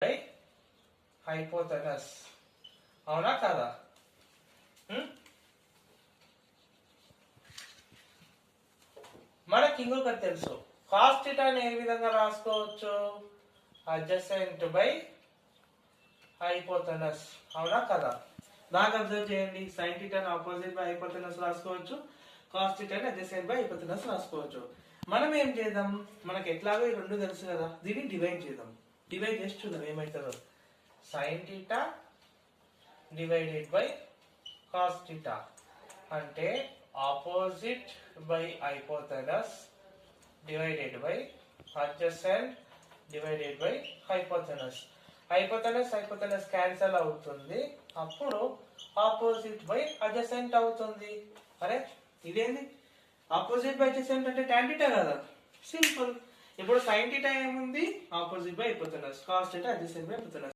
By hypotenuse. అవునా కదా? మనకి ఇంకొకటి తెలుసు, కాస్ థీటాని ఏ విధంగా రాసుకోవచ్చు? Adjacent by hypotenuse. అవునా కదా? బాగా అబ్జర్వ్ చేయండి, సైన్ థీటాని ఆపోజిట్ బై హైపోథెనస్ రాసుకోవచ్చు, కాస్ థీటాని అడ్జసెంట్ బై హైపోథెనస్ రాసుకోవచ్చు. మనం ఏం చేద్దాం, మనకి ఎట్లాగో ఈ రెండు తెలుసు కదా, దీన్ని డివైడ్ చేద్దాం. డివైడ్ చేసి చూద్దాం ఏమవుతుందో. Sine theta divided by cos theta అంటే opposite by hypotenuse divided by adjacent divided by hypotenuse. Hypotenuse cancel అవుతుంది, అప్పుడు ఆపోజిట్ బై అడ్జసెంట్ అవుతుంది. అరే ఇదేంది, ఆపోజిట్ బై అడ్జసెంట్ అంటే tan θ కదా, సింపుల్. ఇప్పుడు sin θ ఏముంది, opposite by hypotenuse, cos θ adjacent by హైపోథెనస్.